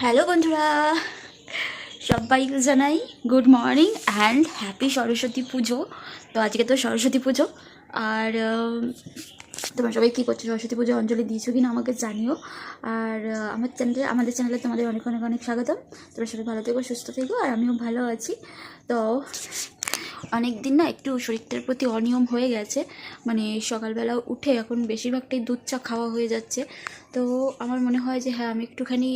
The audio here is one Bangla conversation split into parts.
হ্যালো বন্ধুরা, সবাইকে জানাই good morning and happy Saraswati পুজো। তো আজকে তো সরস্বতী পুজো, আর তোমরা সবাই কী করছো? সরস্বতী পুজো অঞ্জলি দিয়েছো কি না আমাকে জানিও। আর আমাদের চ্যানেলে তোমাদের অনেক অনেক অনেক স্বাগতম। তোমরা সবাই ভালো থেকো, সুস্থ থেকো, আর আমিও ভালো আছি। তো অনেক দিন না একটু শরীরটার প্রতি অনিয়ম হয়ে গেছে, মানে সকালবেলা উঠে এখন বেশিরভাগটাই দুধ চা খাওয়া হয়ে যাচ্ছে। তো আমার মনে হয় যে হ্যাঁ, আমি একটুখানি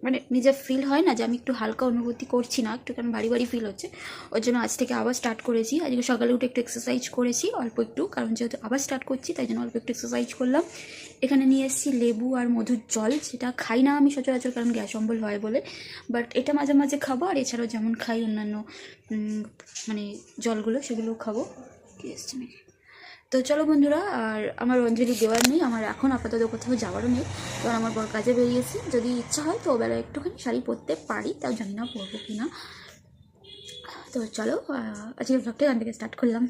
মানে নিজের ফিল হয় না যে আমি একটু হালকা অনুভূতি করছি না, একটুখানি ভারী ভারী ফিল হচ্ছে। ওর জন্য আজ থেকে আবার স্টার্ট করেছি। আজকে সকালে উঠে একটু এক্সারসাইজ করেছি, অল্প একটু, কারণ যেহেতু আবার স্টার্ট করছি তাই জন্য অল্প একটু এক্সারসাইজ করলাম। এখানে নিয়ে এসেছি লেবু আর মধুর জল, সেটা খাই না আমি সচরাচর কারণ গ্যাস অম্বল হয় বলে, বাট এটা মাঝে মাঝে খাবো। আর এছাড়াও যেমন খাই অন্যান্য মানে জলগুলো, সেগুলোও খাবো। কি এসছে নাকি? তো চলো বন্ধুরা, আর আমার অঞ্জলি দেওয়ার নেই, আমার এখন আপাতত কোথাও যাওয়ারও নেই, কারণ আমার বর কাজে বেরিয়েছি। যদি ইচ্ছা হয় তো ওবেলা একটুখানি শাড়ি পরতে পারি, তাও জানি না পরবো কি না। তো চলো আজকে ব্লগটা এখান থেকে স্টার্ট করলাম।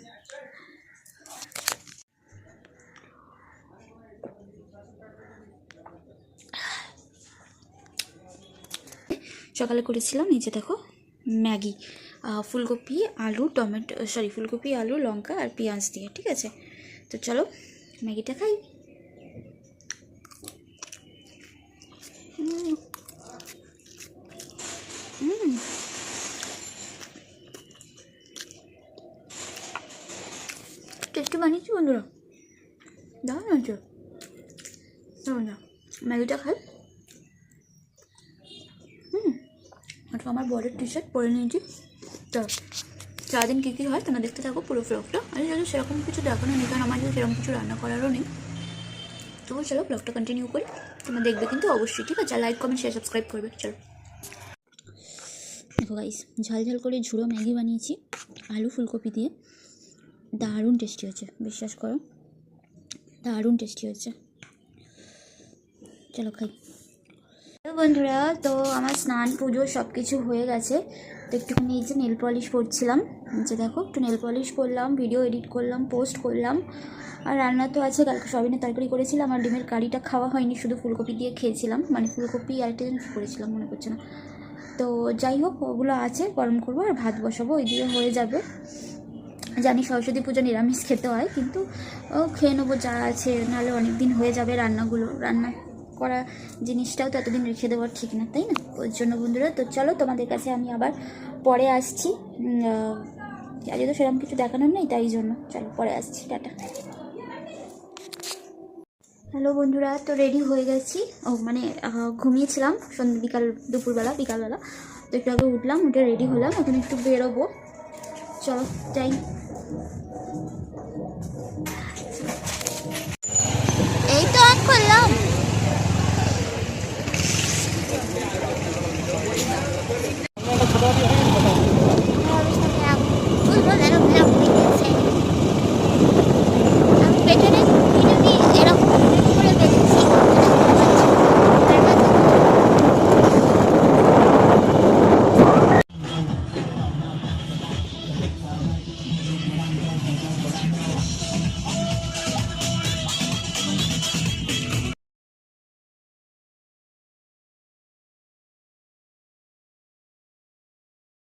সকালে করেছিলাম এই যে দেখো ম্যাগি, ফুলকপি আলু টমেটো, ফুলকপি আলু লঙ্কা আর পেঁয়াজ দিয়ে, ঠিক আছে। তো চলো ম্যাগিটা খাই। টেস্টি বানিয়েছি বন্ধুরা, দাও না হচ্ছে না, ম্যাগিটা খাই। ওটা আমার বরের টি শার্ট পরে নিয়েছি। তো সারাদিন কী কী হয় তোমরা দেখতে থাকো পুরো ব্লগটা। আর যদি সেরকম কিছু দেখানো নেই, কারণ আমার সেরকম কিছু রান্না করারও নেই, তবু চলো ব্লগটা কন্টিনিউ করি। তোমরা দেখবে কিন্তু অবশ্যই, ঠিক আছে? লাইক কমেন্ট শেয়ার সাবস্ক্রাইব করবে। চলো দেখো গাইস, ঝাল ঝাল করে ঝুড়ো ম্যাগি বানিয়েছি আলু ফুলকপি দিয়ে, দারুণ টেস্টি হয়েছে, বিশ্বাস করো দারুণ টেস্টি হয়েছে। চলো খাই। হ্যালো বন্ধুরা, তো আমার স্নান পুজো সব কিছু হয়ে গেছে। তো একটুখানি এই যে নেল পলিশ করছিলাম, যে দেখো একটু নেল পলিশ করলাম, ভিডিও এডিট করলাম, পোস্ট করলাম। আর রান্না তো আছে, কালকে সয়াবিনের তরকারি করেছিলাম, আর ডিমের কারিটা খাওয়া হয়নি, শুধু ফুলকপি দিয়ে খেয়েছিলাম, মানে ফুলকপি আর একটা জিনিস করেছিলাম মনে করছে না। তো যাই হোক, ওগুলো আছে, গরম করবো আর ভাত বসাবো, ওই দিয়ে হয়ে যাবে। জানি সরস্বতী পুজো নিরামিষ খেতে হয়, কিন্তু খেয়ে নেবো যা আছে, নাহলে অনেক দিন হয়ে যাবে রান্না করা জিনিসটাও তো এতদিন রেখে দেওয়ার ঠিক না, তাই না? ওই জন্য বন্ধুরা, তো চলো তোমাদের কাছে আমি আবার পরে আসছি। আজকে তো সেরকম কিছু দেখানোর নেই, তাই জন্য চলো পরে আসছি, টাটা। হ্যালো বন্ধুরা, তো রেডি হয়ে গেছি। মানে ঘুমিয়েছিলাম বিকালবেলা, তো একটু আগে উঠলাম, উঠে রেডি হলাম, এখন একটু বেরোবো। চলো যাই।